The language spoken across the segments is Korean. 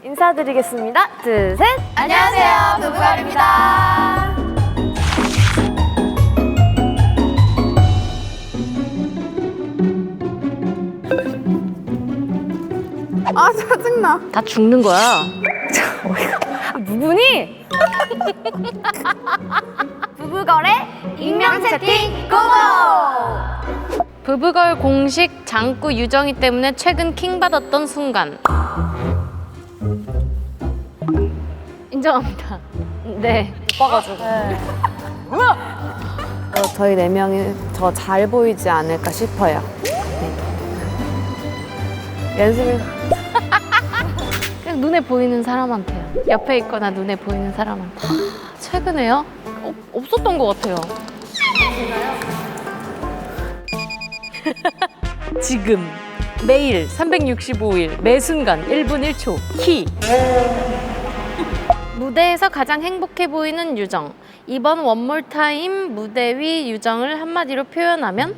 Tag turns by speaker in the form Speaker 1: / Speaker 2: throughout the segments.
Speaker 1: 인사드리겠습니다. 둘, 셋.
Speaker 2: 안녕하세요, 부부걸입니다.
Speaker 3: 아 짜증나.
Speaker 1: 다 죽는 거야. 누구니?
Speaker 2: 부부걸의 익명 채팅 고고!
Speaker 1: 부부걸 공식 장구 유정이 때문에 최근 킹받았던 순간. 인정합니다. 네.
Speaker 3: 오빠가지고. 저희 4명이 더 잘 보이지 않을까 싶어요. 연습을.
Speaker 1: 그냥 눈에 보이는 사람한테요. 옆에 있거나 눈에 보이는 사람한테. 최근에요? 없었던 것 같아요. 지금 매일 365일 매 순간 1분 1초 키. 무대에서 가장 행복해 보이는 유정. 이번 원몰 타임 무대 위 유정을 한마디로 표현하면?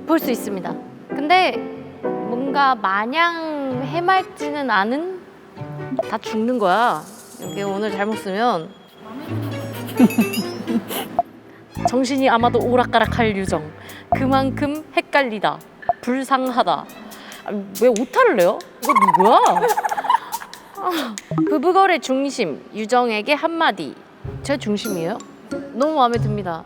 Speaker 1: 볼 수 있습니다. 근데 뭔가 마냥 해맑지는 않은? 다 죽는 거야. 여기 오늘 잘못 쓰면 정신이 아마도 오락가락할 유정. 그만큼 헷갈리다. 불쌍하다. 왜 오타를 내요? 이거 누구야? 부부걸의 중심 유정에게 한마디. 제 중심이에요? 너무 마음에 듭니다.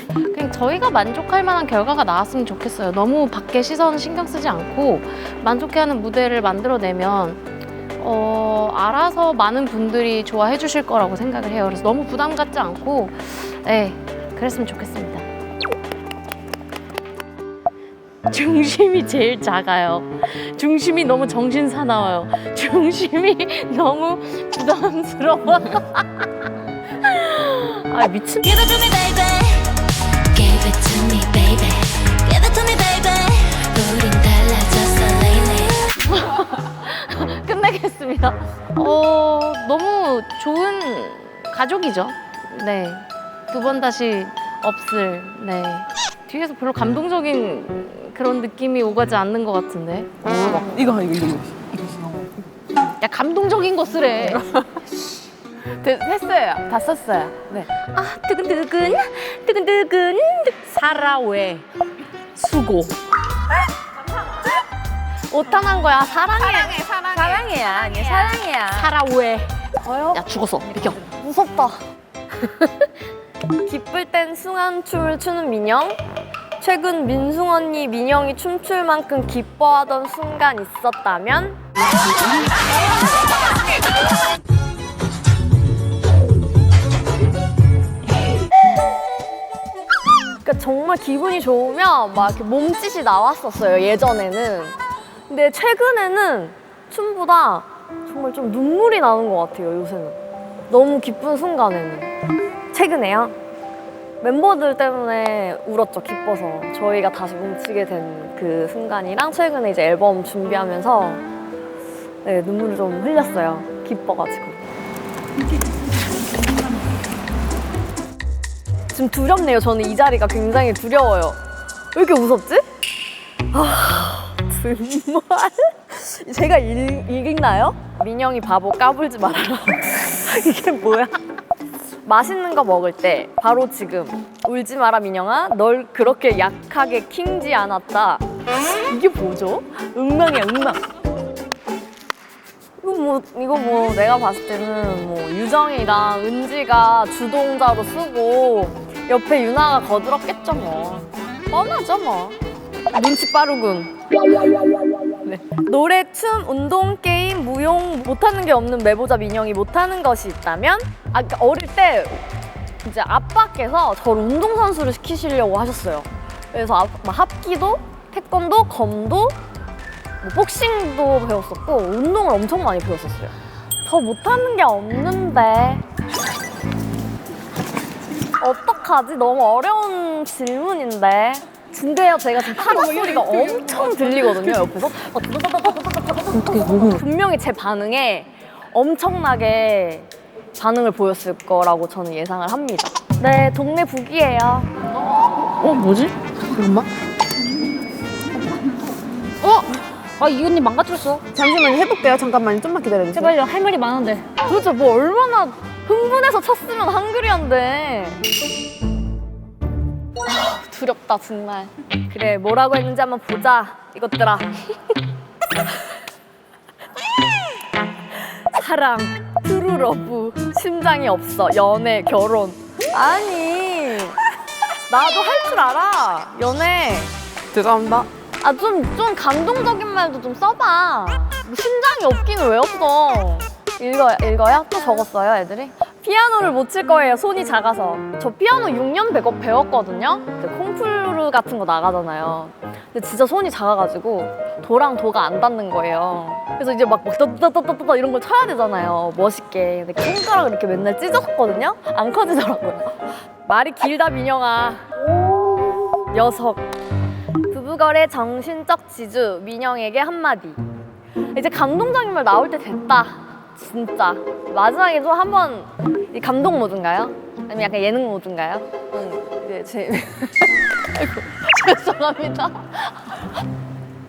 Speaker 1: 그냥 저희가 만족할 만한 결과가 나왔으면 좋겠어요. 너무 밖에 시선 신경 쓰지 않고 만족해하는 무대를 만들어내면 알아서 많은 분들이 좋아해 주실 거라고 생각을 해요. 그래서 너무 부담 갖지 않고 네, 그랬으면 좋겠습니다. 중심이 제일 작아요. 중심이 너무 정신 사나워요. 중심이 너무 부담스러워. 아 미친.
Speaker 4: Give it to me, baby. Give it to me, baby. Give it to me, baby. 우린 달라졌어 lately.
Speaker 1: 끝내겠습니다. 너무 좋은 가족이죠. 네. 두 번 다시 없을. 네. 뒤에서 별로 감동적인 그런 느낌이 오가지 않는 것 같은데.
Speaker 3: 이거.
Speaker 1: 야 감동적인 거 쓰래.
Speaker 3: 했어요. 다 썼어요. 네.
Speaker 1: 아 뜨근뜨근 뜨근뜨근 사라왜 수고. 오탄한 거야. 사랑해.
Speaker 3: 사랑해야. 아니 사랑해야.
Speaker 1: 사라왜. 야 죽었어. 비켜.
Speaker 2: 무섭다. 기쁠 땐 숭안춤을 추는 민영. 최근 민숭 언니 민영이 춤출 만큼 기뻐하던 순간 있었다면? 그러니까 정말 기분이 좋으면 막 이렇게 몸짓이 나왔었어요, 예전에는. 근데 최근에는 춤보다 정말 좀 눈물이 나는 것 같아요, 요새는. 너무 기쁜 순간에는. 최근에요? 멤버들 때문에 울었죠, 기뻐서. 저희가 다시 뭉치게 된 그 순간이랑 최근에 이제 앨범 준비하면서 네, 눈물을 좀 흘렸어요. 기뻐가지고. 지금 두렵네요. 저는 이 자리가 굉장히 두려워요. 왜 이렇게 무섭지? 정말. 제가 이기나요? 민영이 바보 까불지 말아라. 이게 뭐야? 맛있는 거 먹을 때 바로 지금 울지 마라 민영아 널 그렇게 약하게 킹지 않았다. 이게 뭐죠? 응망이야 응망. 이거 뭐 내가 봤을 때는 뭐 유정이랑 은지가 주동자로 쓰고 옆에 유나가 거들었겠죠 뭐. 뻔하죠 뭐. 눈치 빠르군. 네. 노래, 춤, 운동, 게임, 무용 못하는 게 없는 매보자 민영이 못하는 것이 있다면? 그러니까 어릴 때 이제 아빠께서 저를 운동선수를 시키시려고 하셨어요. 그래서 막 합기도, 태권도, 검도, 뭐 복싱도 배웠었고 운동을 엄청 많이 배웠었어요. 저 못하는 게 없는데 어떡하지? 너무 어려운 질문인데. 근데요, 제가 지금 파도 소리가 엄청 들리거든요, 옆에서. 분명히 제 반응에 엄청나게 반응을 보였을 거라고 저는 예상을 합니다. 네, 동네 북이에요.
Speaker 1: 뭐지? 잠깐만.
Speaker 5: 아 이은님 망가뜨렸어.
Speaker 3: 잠시만요, 해볼게요. 잠깐만요. 좀만 기다려주세요.
Speaker 5: 제발요. 할 말이 많은데.
Speaker 2: 도대체 뭐 얼마나 흥분해서 쳤으면 한글이한데. 두렵다 정말. 그래, 뭐라고 했는지 한번 보자 이것들아. 사랑, 트루러브, 심장이 없어, 연애, 결혼. 아니, 나도 할 줄 알아, 연애.
Speaker 3: 죄송합니다.
Speaker 2: 아, 좀 감동적인 말도 좀 써봐. 뭐 심장이 없기는 왜 없어? 읽어요? 또 적었어요, 애들이? 피아노를 못 칠 거예요, 손이 작아서. 저 피아노 6년 배웠거든요? 콩쿠르 같은 거 나가잖아요. 근데 진짜 손이 작아가지고 도랑 도가 안 닿는 거예요. 그래서 이제 막 떠떠떠떠떠 이런 걸 쳐야 되잖아요, 멋있게. 근데 손가락을 이렇게 맨날 찢었거든요? 안 커지더라고요. 말이 길다, 민영아. 녀석. 부부걸의 정신적 지주, 민영에게 한마디. 이제 감동적인 말 나올 때 됐다. 진짜. 마지막에 좀 한번 이 감동 모드인가요? 아니면 약간 예능 모드인가요? 네, 아이고, 죄송합니다.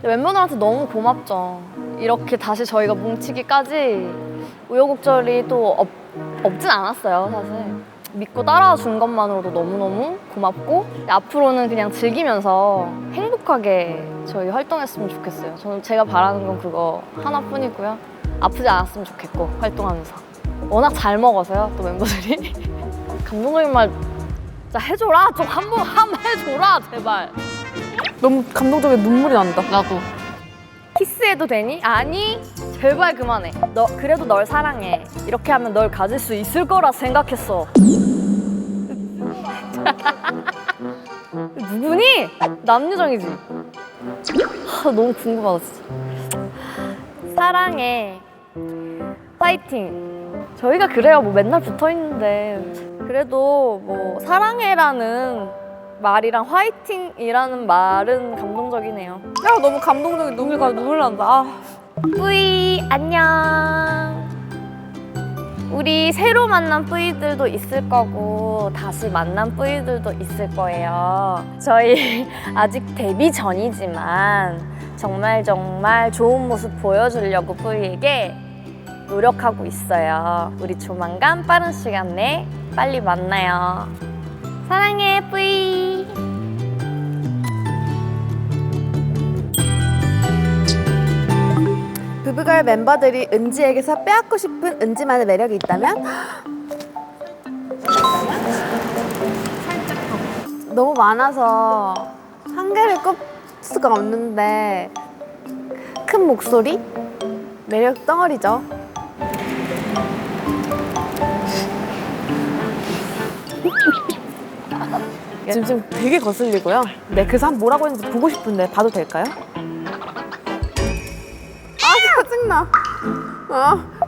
Speaker 2: 멤버들한테 너무 고맙죠. 이렇게 다시 저희가 뭉치기까지 우여곡절이 또 없진 않았어요, 사실. 믿고 따라와 준 것만으로도 너무너무 고맙고, 앞으로는 그냥 즐기면서 행복하게 저희 활동했으면 좋겠어요. 저는 제가 바라는 건 그거 하나뿐이고요. 아프지 않았으면 좋겠고, 활동하면서. 워낙 잘 먹어서요, 또 멤버들이. 감동적인 말 진짜 해줘라. 좀 한번 해줘라, 제발.
Speaker 3: 너무 감동적인 눈물이 난다.
Speaker 1: 나도.
Speaker 2: 키스해도 되니? 아니, 제발 그만해. 그래도 널 사랑해. 이렇게 하면 널 가질 수 있을 거라 생각했어. 누구니? 남유정이지? 너무 궁금하다, 진짜. 사랑해. 파이팅. 저희가 그래요, 뭐 맨날 붙어 있는데. 그래도 뭐 사랑해라는 말이랑 화이팅이라는 말은 감동적이네요.
Speaker 3: 야, 너무 감동적인 눈물 난다. 아.
Speaker 2: 뿌이 안녕. 우리 새로 만난 뿌이들도 있을 거고 다시 만난 뿌이들도 있을 거예요. 저희 아직 데뷔 전이지만 정말 좋은 모습 보여주려고 뿌이에게 노력하고 있어요. 우리 조만간 빠른 시간 내에 빨리 만나요. 사랑해, 뿌이.
Speaker 3: 부부걸 멤버들이 은지에게서 빼앗고 싶은 은지만의 매력이 있다면? 너무 많아서 한 개를 꼽을 수가 없는데, 큰 목소리? 매력 덩어리죠. 지금 되게 거슬리고요. 네, 그래서 한번 뭐라고 했는지 보고 싶은데 봐도 될까요? 아, 짜증나.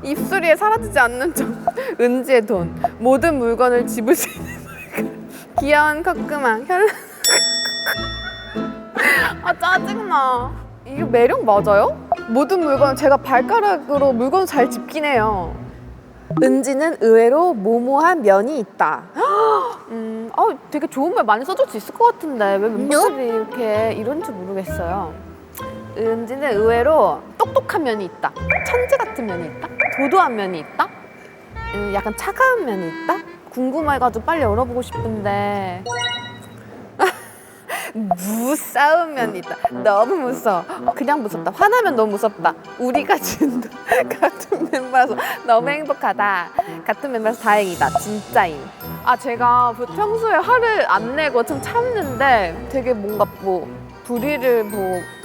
Speaker 3: 입술이 사라지지 않는 점. 은지의 돈. 모든 물건을 집을 수 있는 물건. 귀여운 콧구멍. 아, 짜증나. 이게 매력 맞아요? 모든 물건, 제가 발가락으로 물건 잘 집긴 해요. 은지는 의외로 모모한 면이 있다. 되게 좋은 말 많이 써줄 수 있을 것 같은데 왜 멤버들이 이렇게 이런지 모르겠어요. 은지는 의외로 똑똑한 면이 있다. 천재 같은 면이 있다. 도도한 면이 있다. 약간 차가운 면이 있다. 궁금해가지고 빨리 열어보고 싶은데 무싸운 면이 있다. 너무 무서워. 그냥 무섭다. 화나면 너무 무섭다. 우리가 진짜 같은 멤버라서 너무 행복하다. 같은 멤버라서 다행이다. 진짜임. 제가 평소에 화를 안 내고 좀 참는데 되게 뭔가 불의를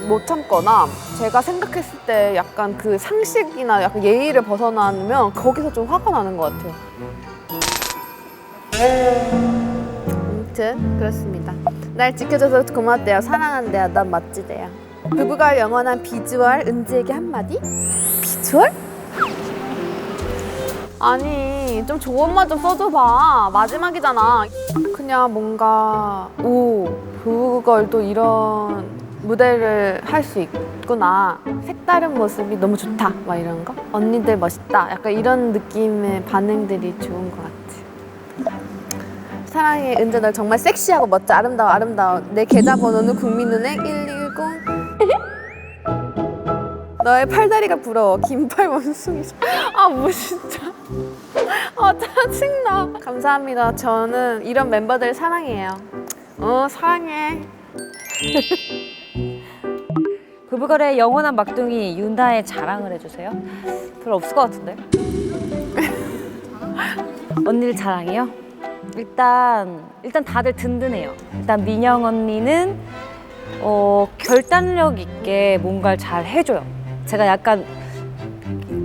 Speaker 3: 못 참거나 제가 생각했을 때 약간 그 상식이나 약간 예의를 벗어나면 거기서 좀 화가 나는 것 같아요. 아무튼 그렇습니다. 날 지켜줘서 고맙대요. 사랑한대요. 난 멋지대요. 부부가 영원한 비주얼 은지에게 한마디? 비주얼? 아니, 좀 좋은 말 좀 써줘봐. 마지막이잖아. 그냥 뭔가 부부걸도 이런 무대를 할 수 있구나. 색다른 모습이 너무 좋다. 막 이런 거. 언니들 멋있다. 약간 이런 느낌의 반응들이 좋은 것 같아. 사랑해 은재 널 정말 섹시하고 멋져 아름다워 아름다워. 내 계좌번호는 국민은행 110. 너의 팔다리가 부러워. 긴팔 원숭이. 아, 뭐 진짜. 아, 짜증나. 감사합니다. 저는 이런 멤버들 사랑해요. 사랑해.
Speaker 5: 부부걸의 영원한 막둥이 유나의 자랑을 해주세요. 별로 없을 것 같은데. 언니를 자랑해요? 일단 다들 든든해요. 일단 민영 언니는 결단력 있게 뭔가를 잘 해줘요. 제가 약간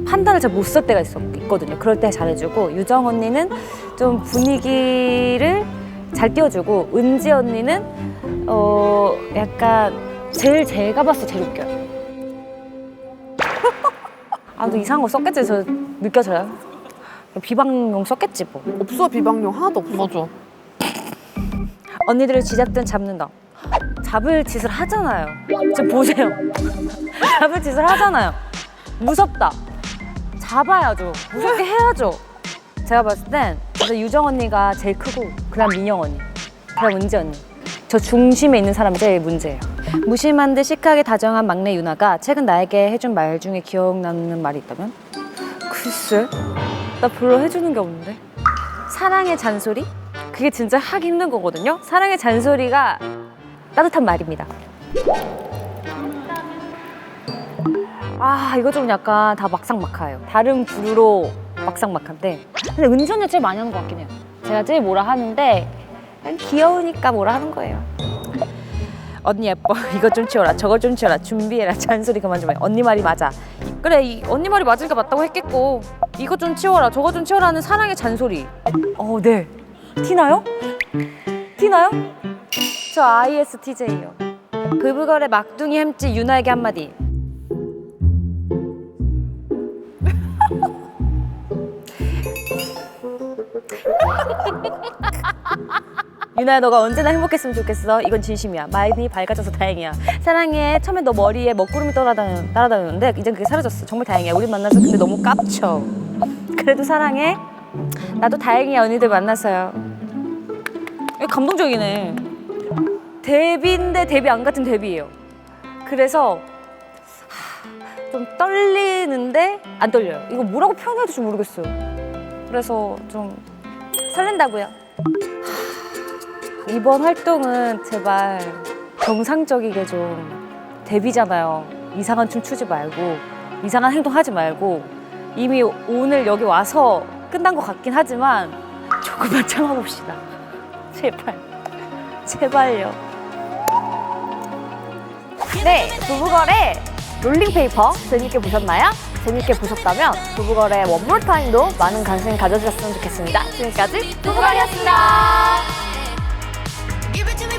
Speaker 5: 판단을 잘 못 쓸 때가 있거든요. 그럴 때 잘해주고, 유정 언니는 좀 분위기를 잘 띄워주고, 은지 언니는 약간 제가 봤을 때 제일 웃겨요. 아, 너 이상한 거 썼겠지? 저 느껴져요. 비방용 썼겠지 뭐.
Speaker 3: 없어, 비방용 하나도 없어.
Speaker 1: 맞아.
Speaker 5: 언니들을 쥐잡든 잡는다. 잡을 짓을 하잖아요. 지금 보세요. 잡을 짓을 하잖아요. 무섭다. 잡아야죠. 무섭게 해야죠. 제가 봤을 땐 먼저 유정 언니가 제일 크고, 그다음 민영 언니, 그다음 은지 언니. 저 중심에 있는 사람이 제일 문제예요. 무심한 듯 시크하게 다정한 막내 유나가 최근 나에게 해준 말 중에 기억 남는 말이 있다면? 글쎄, 나 별로 해주는 게 없는데. 사랑의 잔소리? 그게 진짜 하기 힘든 거거든요. 사랑의 잔소리가 따뜻한 말입니다. 아, 이거 좀 약간 다 막상막하예요. 다른 부류로 막상막한데, 근데 은지 언니가 제일 많이 하는 것 같긴 해요. 제가 제일 뭐라 하는데 그냥 귀여우니까 뭐라 하는 거예요. 언니 예뻐. 이것 좀 치워라. 저것 좀 치워라. 준비해라. 잔소리 그만 좀 해. 언니 말이 맞아. 그래, 언니 말이 맞으니까 맞다고 했겠고, 이것 좀 치워라. 저것 좀 치워라는 사랑의 잔소리. 네. 티나요? 티나요? 저 ISTJ예요. 부부걸의 막둥이 햄찌 유나에게 한마디. 유나야, 너가 언제나 행복했으면 좋겠어. 이건 진심이야. 마음이 밝아져서 다행이야. 사랑해. 처음에 너 머리에 먹구름이 따라다녔는데 이젠 그게 사라졌어. 정말 다행이야. 우리 만나서 근데 너무 깝쳐. 그래도 사랑해. 나도 다행이야. 언니들 만나서요. 감동적이네. 데뷔인데 데뷔 안 같은 데뷔예요. 그래서 좀 떨리는데 안 떨려요. 이거 뭐라고 표현해야 될지 모르겠어요. 그래서 좀 설렌다고요. 이번 활동은 제발 정상적이게 좀, 데뷔잖아요. 이상한 춤 추지 말고, 이상한 행동 하지 말고, 이미 오늘 여기 와서 끝난 것 같긴 하지만 조금만 참아봅시다. 제발. 제발요.
Speaker 2: 네, 부부걸의 롤링페이퍼 재밌게 보셨나요? 재밌게 보셨다면 부부걸의 원몰타임도 많은 관심 가져주셨으면 좋겠습니다. 지금까지 부부걸이었습니다.
Speaker 4: Give it to me,